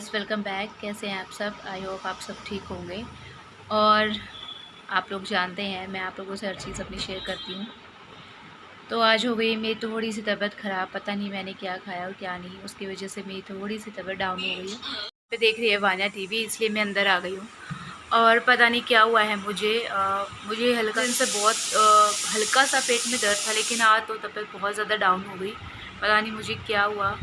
Guys, welcome back. कैसे हैं आप सब? आई होप आप सब ठीक होंगे। और आप लोग जानते हैं मैं आप लोगों से हर चीज़ अपनी शेयर करती हूँ। तो आज हो गई मेरी थोड़ी सी तबीयत ख़राब। पता नहीं मैंने क्या खाया और क्या नहीं, उसकी वजह से मेरी थोड़ी सी तबीयत डाउन हो गई है। पे देख रही है वान्या टीवी, इसलिए मैं अंदर आ गई हूँ। और पता नहीं क्या हुआ है मुझे हल्का दिन से बहुत हल्का सा पेट में दर्द था, लेकिन आज तो तबीयत बहुत ज़्यादा डाउन हो गई। पता नहीं मुझे क्या हुआ।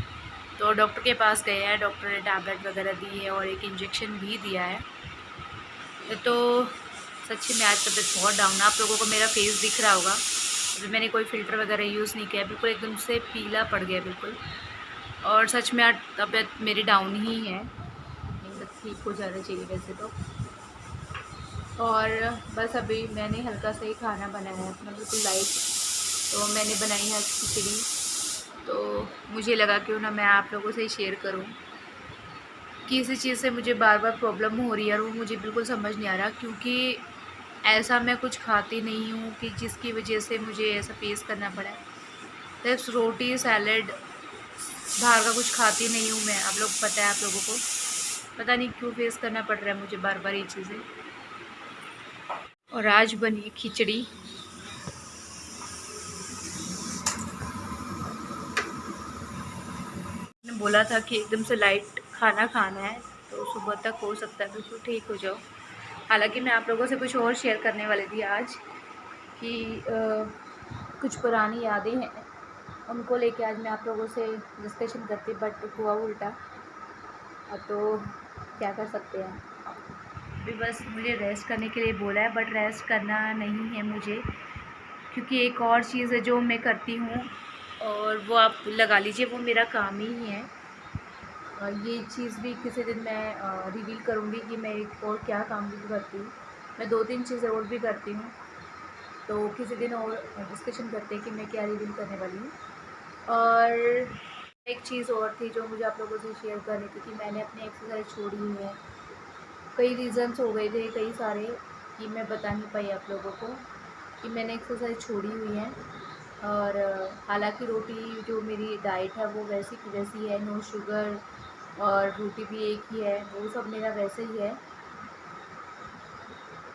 तो डॉक्टर के पास गए हैं, डॉक्टर ने टैबलेट वगैरह दी है और एक इंजेक्शन भी दिया है। तो सच्ची में आज तबीयत बहुत डाउन है। आप लोगों को मेरा फेस दिख रहा होगा, अभी मैंने कोई फ़िल्टर वगैरह यूज़ नहीं किया, बिल्कुल एकदम से पीला पड़ गया बिल्कुल। और सच में आज तबीयत मेरी डाउन ही है, नहीं तो ठीक हो जाना चाहिए वैसे तो। और बस अभी मैंने हल्का सा ही खाना बनाया है अपना, बिल्कुल लाइट। तो मैंने बनाई है खिचड़ी। तो मुझे लगा क्यों ना मैं आप लोगों से शेयर करूं। किसी चीज़ से मुझे बार बार प्रॉब्लम हो रही है और वो मुझे बिल्कुल समझ नहीं आ रहा, क्योंकि ऐसा मैं कुछ खाती नहीं हूँ कि जिसकी वजह से मुझे ऐसा फेस करना पड़ा। सिर्फ रोटी सैलड, बाहर का कुछ खाती नहीं हूँ मैं। आप लोग पता है आप लोगों को, पता नहीं क्यों फेस करना पड़ रहा है मुझे बार बार ये चीज़ें। और आज बनी खिचड़ी। मैंने बोला था कि एकदम से लाइट खाना खाना है, तो सुबह तक हो सकता है बिल्कुल ठीक हो जाओ। हालांकि मैं आप लोगों से कुछ और शेयर करने वाली थी आज कि कुछ पुरानी यादें हैं, उनको लेके आज मैं आप लोगों से डिस्कशन करती, बट हुआ उल्टा। तो क्या कर सकते हैं। अभी बस मुझे रेस्ट करने के लिए बोला है, बट रेस्ट करना नहीं है मुझे, क्योंकि एक और चीज़ है जो मैं करती हूँ, और वो आप लगा लीजिए वो मेरा काम ही है। ये चीज़ भी किसी दिन मैं रिवील करूँगी कि मैं एक और क्या काम भी करती हूँ। मैं 2-3 चीज़ें और भी करती हूँ, तो किसी दिन और डिस्कशन करते हैं कि मैं क्या रिवील करने वाली हूँ। और एक चीज़ और थी जो मुझे आप लोगों से शेयर करनी थी कि मैंने अपनी एक्सरसाइज छोड़ी हुई है। कई रीज़न्स हो गए थे, कई सारे, कि मैं बता नहीं पाई आप लोगों को कि मैंने एक्सरसाइज छोड़ी हुई है। और हालांकि रोटी जो मेरी डाइट है वो वैसी की वैसी है, नो शुगर, और रोटी भी एक ही है, वो सब मेरा वैसे ही है।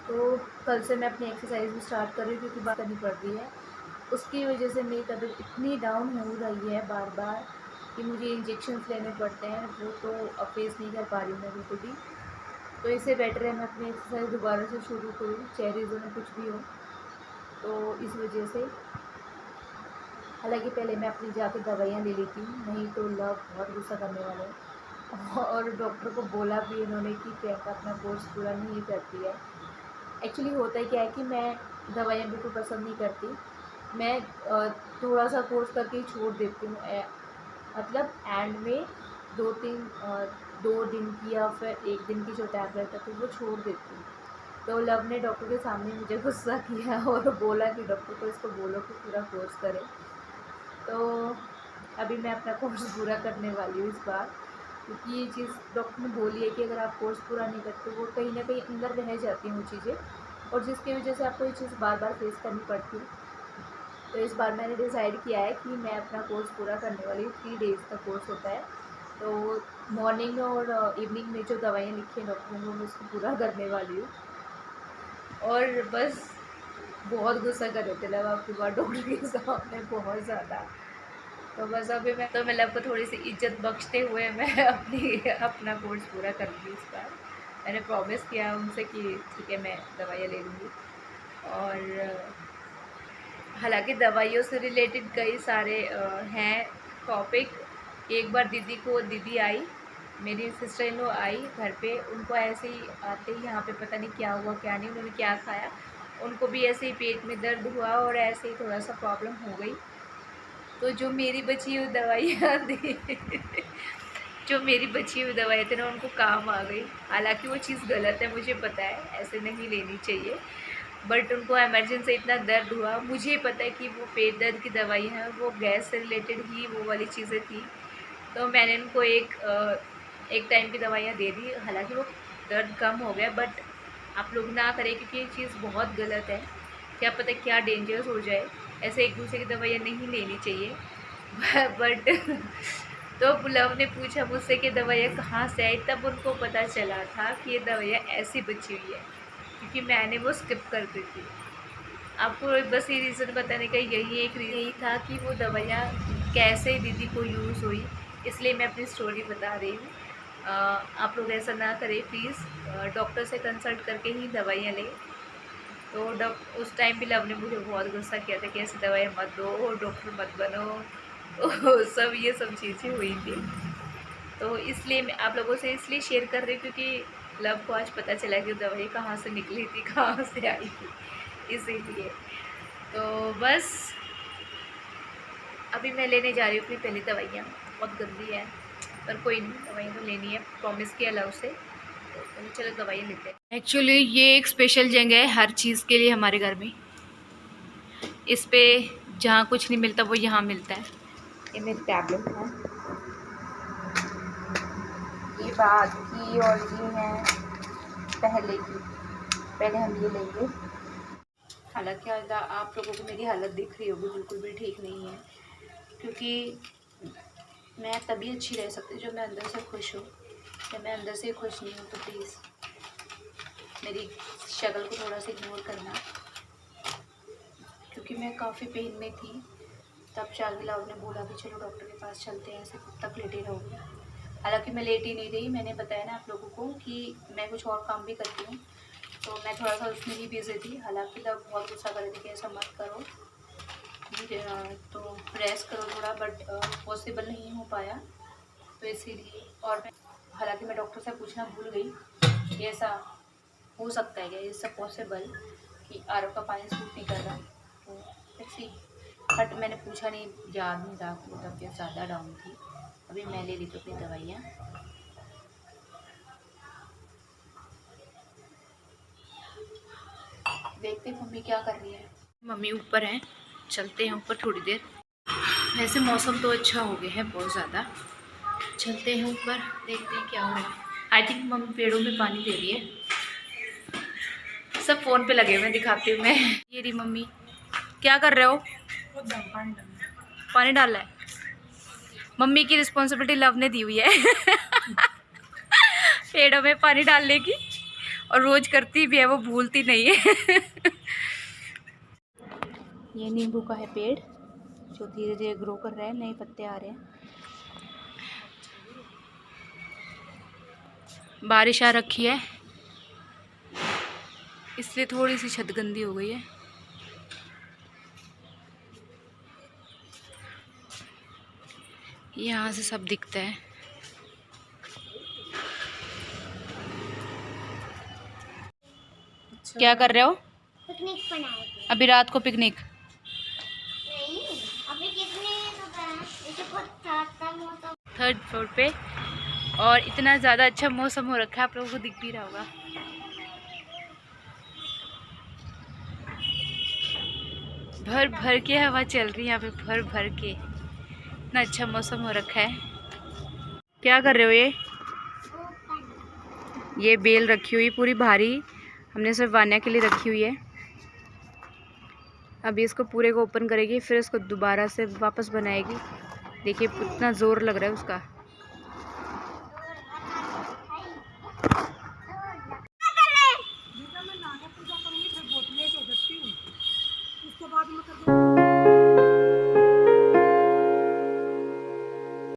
तो कल से मैं अपनी एक्सरसाइज भी स्टार्ट कर रही हूँ, क्योंकि बात करनी पड़ रही है। उसकी वजह से मेरी तबीयत इतनी डाउन हो रही है बार बार कि मुझे इंजेक्शन्स लेने पड़ते हैं, वो तो अब फेस नहीं कर पा रही मैं बिल्कुल भी। तो इससे बेटर है मैं अपनी एक्सरसाइज दोबारा से शुरू करूँ, चाहे रीज़न में कुछ भी हो। तो इस वजह से, हालांकि पहले मैं अपनी जाके दवाइयाँ ले लेती हूँ, नहीं तो लव बहुत गुस्सा करने वाले हैं। और डॉक्टर को बोला भी इन्होंने कि प्रियंका अपना कोर्स पूरा नहीं करती है। एक्चुअली होता ही क्या है कि मैं दवाइयाँ बिल्कुल पसंद नहीं करती। मैं थोड़ा सा कोर्स करके ही छोड़ देती हूँ, मतलब एंड में 2 दिन की या फिर 1 दिन की जो टैबलेट है तो वो छोड़ देती हूँ। तो लव ने डॉक्टर के सामने मुझे गुस्सा किया और बोला कि डॉक्टर को इसको बोलो कि पूरा कोर्स करे। तो अभी मैं अपना कोर्स पूरा करने वाली हूँ इस बार, क्योंकि ये चीज़ डॉक्टर ने बोली है कि अगर आप कोर्स पूरा नहीं करते वो कहीं ना कहीं अंदर रह जाती हैं वो चीज़ें, और जिसकी वजह से आपको ये चीज़ बार बार फेस करनी पड़ती है। तो इस बार मैंने डिसाइड किया है कि मैं अपना कोर्स पूरा करने वाली हूँ। 3 डेज़ का कोर्स होता है, तो मॉर्निंग में और इवनिंग में जो दवाइयाँ लिखी हैं डॉक्टर ने वो मैं उसको पूरा करने वाली हूँ। और बस बहुत गुस्सा कर रहे थे लोग आपकी बात डॉक्टर के सामने, बहुत ज़्यादा। तो बस अभी मैं तो मतलब को थोड़ी सी इज्जत बख्शते हुए मैं अपना कोर्स पूरा करूँगी इस बार। मैंने प्रॉमिस किया उनसे कि ठीक है मैं दवाइयाँ ले लूँगी। और हालांकि दवाइयों से रिलेटेड कई सारे हैं टॉपिक। एक बार दीदी आई, मेरी सिस्टर इन लॉ आई घर पे, उनको ऐसे ही आते ही यहाँ पे पता नहीं क्या हुआ क्या नहीं, उन्होंने क्या खाया, उनको भी ऐसे ही पेट में दर्द हुआ और ऐसे ही थोड़ा सा प्रॉब्लम हो गई। तो जो मेरी बची हुई दवाइयाँ थी जो मेरी बची हुई दवाइयाँ थी ना उनको काम आ गई। हालांकि वो चीज़ गलत है, मुझे पता है, ऐसे नहीं लेनी चाहिए, बट उनको इमरजेंसी इतना दर्द हुआ, मुझे पता है कि वो पेट दर्द की दवाई है, वो गैस से रिलेटेड ही वो वाली चीज़ें थी। तो मैंने उनको एक टाइम की दवाइयाँ दे दी, हालांकि वो दर्द कम हो गया, बट आप लोग ना करें क्योंकि ये चीज़ बहुत गलत है। क्या पता क्या डेंजरस हो जाए, ऐसे एक दूसरे की दवाइयाँ नहीं लेनी चाहिए। बट तो लव ने पूछा मुझसे कि दवाइयाँ कहाँ से आई, तब उनको पता चला था कि ये दवाइयाँ ऐसी बची हुई है, क्योंकि मैंने वो स्किप कर दी थी। आपको बस ये रीज़न बताने का यही था कि वो दवाइयाँ कैसे दीदी को यूज़ हुई, इसलिए मैं अपनी स्टोरी बता रही हूँ। आप लोग ऐसा ना करें प्लीज़, डॉक्टर से कंसल्ट करके ही दवाइयाँ लें। तो उस टाइम भी लव ने मुझे बहुत गुस्सा किया था कि ऐसी दवाइयाँ मत दो, डॉक्टर मत बनो, तो ये सब चीज़ें हुई थी। तो इसलिए मैं आप लोगों से इसलिए शेयर कर रही हूँ क्योंकि लव को आज पता चला कि दवाई कहाँ से निकली थी, कहाँ से आई थी, इसीलिए। तो बस अभी मैं लेने जा रही हूँ अपनी पहली दवाइयाँ। बहुत गंदी है पर कोई नहीं, दवाइयाँ तो लेनी है, प्रॉमिस किया लव से, तो चलो दवाइयाँ लेते हैं। एक्चुअली ये एक स्पेशल जगह है हर चीज़ के लिए हमारे घर में। इस पे जहाँ कुछ नहीं मिलता वो यहाँ मिलता है। ये मेरी टैबलेट है, ये बाद की और ये है पहले की। पहले हम ये लेंगे। हालांकि आप लोगों को मेरी हालत दिख रही होगी, बिल्कुल भी ठीक नहीं है, क्योंकि मैं तभी अच्छी रह सकती जब मैं अंदर से खुश हूँ। जब मैं अंदर से खुश नहीं हूँ तो प्लीज़ मेरी शक्ल को थोड़ा सा इग्नोर करना, क्योंकि मैं काफ़ी पेन में थी। तब शागिलाव ने बोला कि चलो डॉक्टर के पास चलते हैं, ऐसे कब तक लेटे रहोगे। हालांकि मैं लेट ही नहीं रही, मैंने बताया ना आप लोगों को कि मैं कुछ और काम भी करती हूँ, तो मैं थोड़ा सा उसमें ही बिजी थी। हालांकि तब बहुत गुस्सा कर रही थी कि ऐसा मत करो, तो रेस्ट करो थोड़ा, बट पॉसिबल नहीं हो पाया, तो इसीलिए। और हालांकि मैं डॉक्टर से पूछना भूल गई कि ऐसा हो सकता है क्या, इज सब पॉसिबल कि आरओ का पानी सूट नहीं कर रहा, तो ऐसी। बट मैंने पूछा नहीं, याद नहीं रहा, वो तबीयत ज़्यादा डाउन थी। अभी मैं ले ली तो अपनी दवाइयाँ। देखते मम्मी क्या कर रही है। मम्मी ऊपर हैं, चलते हैं ऊपर थोड़ी देर। वैसे मौसम तो अच्छा हो गया है बहुत ज़्यादा, चलते हैं ऊपर, देखते हैं क्या हो रहा है। आई थिंक मम्मी पेड़ों में पानी दे रही है, सब फ़ोन पे लगे हुए, दिखाती हूँ मैं। ये रही मम्मी, क्या कर रहे हो? पानी डाल रहा है। मम्मी की रिस्पॉन्सिबिलिटी लव ने दी हुई है पेड़ों में पानी डालने की, और रोज़ करती भी है, वो भूलती नहीं है ये नींबू का है पेड़, जो धीरे धीरे ग्रो कर रहा है, नए पत्ते आ रहे हैं। बारिश आ रखी है, इसलिए थोड़ी सी छत गंदी हो गई है। यहाँ से सब दिखता है। अच्छा। क्या कर रहे हो? पिकनिक बनाएंगे। अभी रात को पिकनिक? नहीं, अभी कितने थर्ड फ्लोर पे, और इतना ज़्यादा अच्छा मौसम हो रखा है, आप लोगों को दिख भी रहा होगा। भर भर के हवा चल रही है यहाँ पे, भर भर के, इतना अच्छा मौसम हो रखा है। क्या कर रहे हो? ये बेल रखी हुई पूरी भारी, हमने सिर्फ वान्या के लिए रखी हुई है। अभी इसको पूरे को ओपन करेगी, फिर इसको दोबारा से वापस बनाएगी। देखिए कितना ज़ोर लग रहा है उसका। उसके बाद में